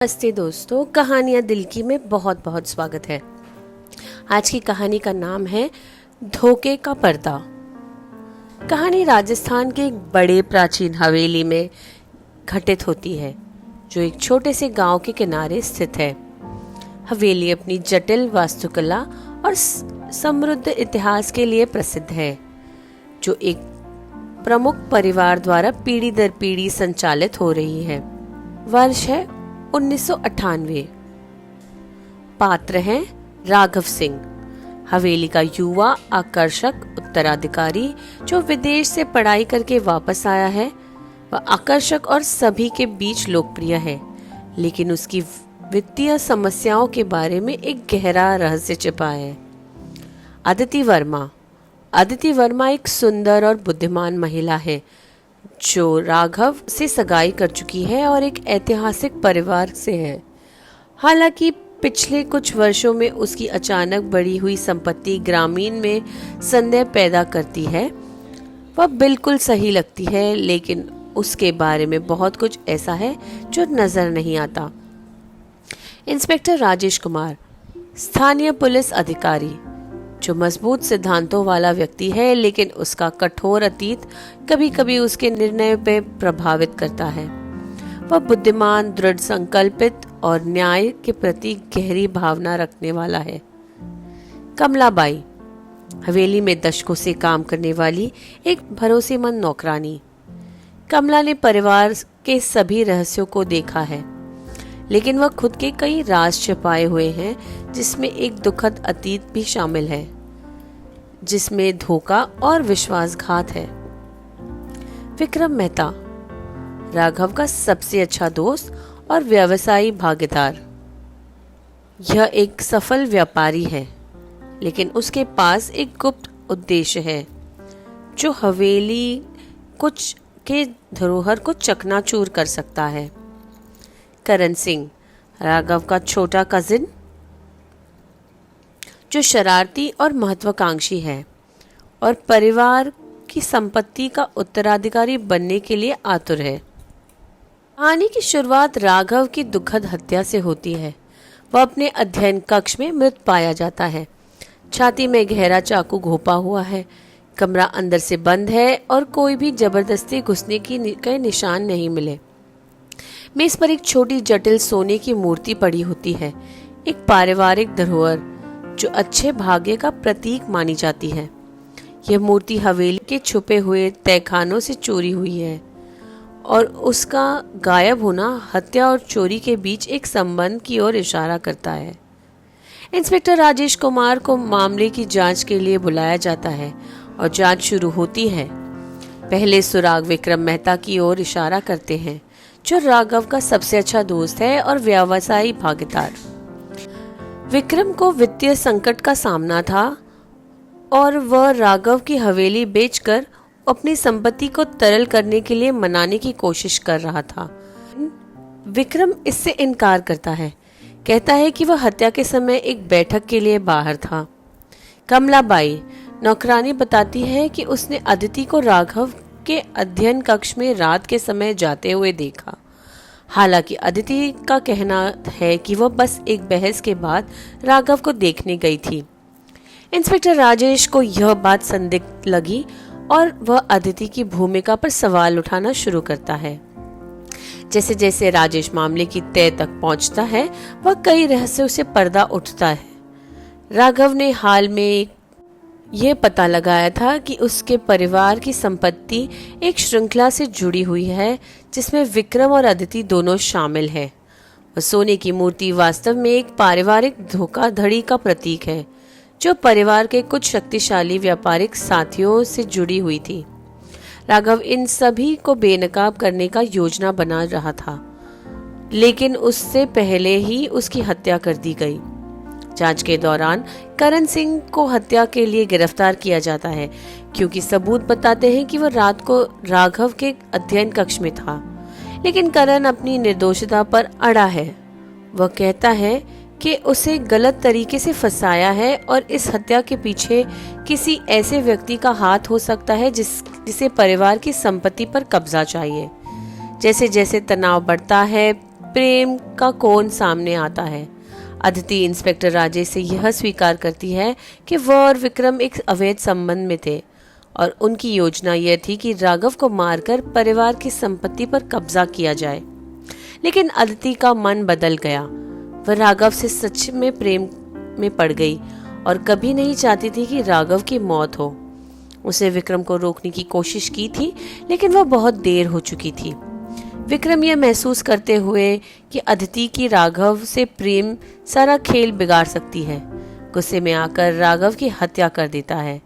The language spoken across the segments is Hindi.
नमस्ते दोस्तों, कहानियाँ दिल की में बहुत बहुत स्वागत है। आज की कहानी का नाम है धोखे का पर्दा। कहानी राजस्थान के एक बड़े प्राचीन हवेली में घटित होती है, जो एक छोटे से गांव के किनारे स्थित है। हवेली अपनी जटिल वास्तुकला और समृद्ध इतिहास के लिए प्रसिद्ध है, जो एक प्रमुख परिवार द्वारा पीढ़ी दर पीढ़ी संचालित हो रही है। वर्ष है 1998। पात्र हैं राघव सिंह, हवेली का युवा आकर्षक उत्तराधिकारी जो विदेश से पढ़ाई करके वापस आया है। वह आकर्षक और सभी के बीच लोकप्रिय है, लेकिन उसकी वित्तीय समस्याओं के बारे में एक गहरा रहस्य छिपा है। अदिति वर्मा एक सुंदर और बुद्धिमान महिला है, जो राघव से सगाई कर चुकी है और एक ऐतिहासिक परिवार से है। हालांकि पिछले कुछ वर्षों में उसकी अचानक बढ़ी हुई संपत्ति ग्रामीण में संदेह पैदा करती है। वह बिल्कुल सही लगती है, लेकिन उसके बारे में बहुत कुछ ऐसा है जो नजर नहीं आता। इंस्पेक्टर राजेश कुमार, स्थानीय पुलिस अधिकारी, जो मजबूत सिद्धांतों वाला व्यक्ति है, लेकिन उसका कठोर अतीत कभी कभी उसके निर्णय पे प्रभावित करता है। वह बुद्धिमान, दृढ़ संकल्पित और न्याय के प्रति गहरी भावना रखने वाला है। कमलाबाई, हवेली में दशकों से काम करने वाली एक भरोसेमंद नौकरानी। कमला ने परिवार के सभी रहस्यों को देखा है, लेकिन वह खुद के कई राज छिपाए हुए हैं, जिसमें एक दुखद अतीत भी शामिल है, जिसमें धोखा और विश्वासघात है। विक्रम मेहता, राघव का सबसे अच्छा दोस्त और व्यवसायी भागीदार। यह एक सफल व्यापारी है, लेकिन उसके पास एक गुप्त उद्देश्य है, जो हवेली कुछ के धरोहर को चकनाचूर कर सकता है। करण सिंह, राघव का छोटा कजिन, जो शरारती और महत्वाकांक्षी है और परिवार की संपत्ति का उत्तराधिकारी बनने के लिए आतुर है। कहानी की शुरुआत राघव की दुखद हत्या से होती है। वह अपने अध्ययन कक्ष में मृत पाया जाता है। छाती में गहरा चाकू घोंपा हुआ है। कमरा अंदर से बंद है और कोई भी जबरदस्ती घुसने के निशान नहीं मिले। मेज पर एक छोटी जटिल सोने की मूर्ति पड़ी होती है, एक पारिवारिक धरोहर जो अच्छे भाग्य का प्रतीक मानी जाती है। यह मूर्ति हवेली के छुपे हुए तहखानों से चोरी हुई है और उसका गायब होना हत्या और चोरी के बीच एक संबंध की ओर इशारा करता है। इंस्पेक्टर राजेश कुमार को मामले की जांच के लिए बुलाया जाता है और जांच शुरू होती है। पहले सुराग विक्रम मेहता की ओर इशारा करते हैं, जो राघव का सबसे अच्छा दोस्त है और व्यवसायी भागीदार। विक्रम को वित्तीय संकट का सामना था और वह राघव की हवेली बेचकर अपनी संपत्ति को तरल करने के लिए मनाने की कोशिश कर रहा था। विक्रम इससे इनकार करता है, कहता है कि वह हत्या के समय एक बैठक के लिए बाहर था। कमलाबाई, नौकरानी, बताती है कि उसने अदिति को राघव के अध्ययन कक्ष में रात के समय जाते हुए देखा। हालांकि अदिति का कहना है कि वह बस एक बहस के बाद राघव को देखने गई थी। इंस्पेक्टर राजेश को यह बात संदिग्ध लगी और वह अदिति की भूमिका पर सवाल उठाना शुरू करता है। जैसे जैसे राजेश मामले की तह तक पहुंचता है, वह कई रहस्यों से पर्दा उठता है। राघव ने हाल में यह पता लगाया था कि उसके परिवार की संपत्ति एक श्रृंखला से जुड़ी हुई है, जिसमें विक्रम और अदिति दोनों शामिल हैं। वह सोने की मूर्ति वास्तव में एक पारिवारिक धोखाधड़ी का प्रतीक है, जो परिवार के कुछ शक्तिशाली व्यापारिक साथियों से जुड़ी हुई थी। राघव इन सभी को बेनकाब करने का योजना बना रहा था, लेकिन उससे पहले ही उसकी हत्या कर दी गई। जांच के दौरान करण सिंह को हत्या के लिए गिरफ्तार किया जाता है, क्योंकि सबूत बताते हैं कि वह रात को राघव के अध्ययन कक्ष में था। लेकिन करण अपनी निर्दोषता पर अड़ा है। वह कहता है कि उसे गलत तरीके से फंसाया है और इस हत्या के पीछे किसी ऐसे व्यक्ति का हाथ हो सकता है जिसे परिवार की संपत्ति पर कब्जा चाहिए। जैसे जैसे तनाव बढ़ता है, प्रेम का कौन सामने आता है। अदिति इंस्पेक्टर राजेश से यह स्वीकार करती है कि वह और विक्रम एक अवैध संबंध में थे और उनकी योजना यह थी कि राघव को मारकर परिवार की संपत्ति पर कब्जा किया जाए। लेकिन अदिति का मन बदल गया। वह राघव से सच में प्रेम में पड़ गई और कभी नहीं चाहती थी कि राघव की मौत हो। उसे विक्रम को रोकने की कोशिश की थी, लेकिन वह बहुत देर हो चुकी थी। विक्रम यह महसूस करते हुए कि अदिति की राघव से प्रेम सारा खेल बिगाड़ सकती है, गुस्से में आकर राघव की हत्या कर देता है।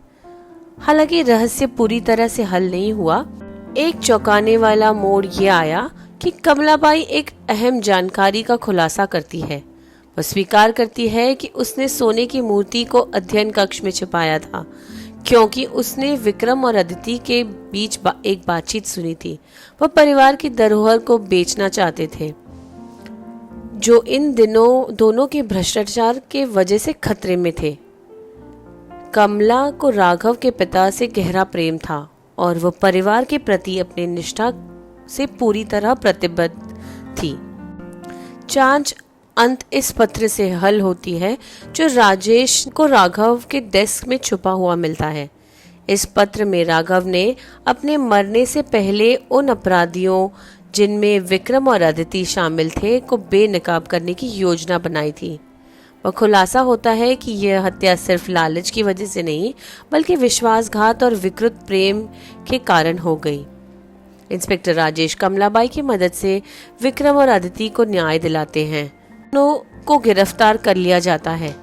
हालांकि रहस्य पूरी तरह से हल नहीं हुआ। एक चौंकाने वाला मोड़ यह आया कि कमलाबाई एक अहम जानकारी का खुलासा करती है। वह स्वीकार करती है कि उसने सोने की मूर्ति को अध्ययन कक्ष में छिपाया था, क्योंकि उसने विक्रम और अदिति के बीच एक बातचीत सुनी थी। वह परिवार की धरोहर को बेचना चाहते थे, जो इन दिनों दोनों के भ्रष्टाचार के वजह से खतरे में थे। कमला को राघव के पिता से गहरा प्रेम था और वह परिवार के प्रति अपनी निष्ठा से पूरी तरह प्रतिबद्ध थी। जांच अंत इस पत्र से हल होती है जो राजेश को राघव के डेस्क में छुपा हुआ मिलता है। इस पत्र में राघव ने अपने मरने से पहले उन अपराधियों, जिनमें विक्रम और अदिति शामिल थे, को बेनकाब करने की योजना बनाई थी। वह खुलासा होता है कि यह हत्या सिर्फ लालच की वजह से नहीं, बल्कि विश्वासघात और विकृत प्रेम के कारण हो गई। इंस्पेक्टर राजेश कमलाबाई की मदद से विक्रम और अदिति को न्याय दिलाते हैं। दोनों को गिरफ्तार कर लिया जाता है,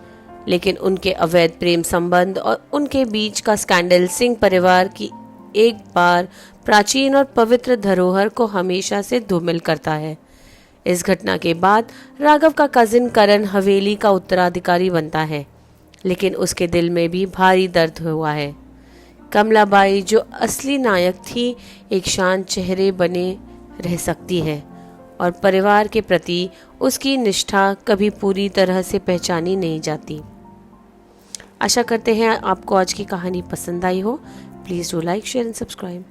लेकिन उनके अवैध प्रेम संबंध और उनके बीच का स्कैंडल सिंह परिवार की एक बार प्राचीन और पवित्र धरोहर को हमेशा से धूमिल करता है। इस घटना के बाद राघव का कजिन करण हवेली का उत्तराधिकारी बनता है, लेकिन उसके दिल में भी भारी दर्द हुआ है। कमलाबाई, जो असली नायक थी, एक शांत चेहरे बने रह सकती है और परिवार के प्रति उसकी निष्ठा कभी पूरी तरह से पहचानी नहीं जाती। आशा करते हैं आपको आज की कहानी पसंद आई हो। Please do like, share and subscribe.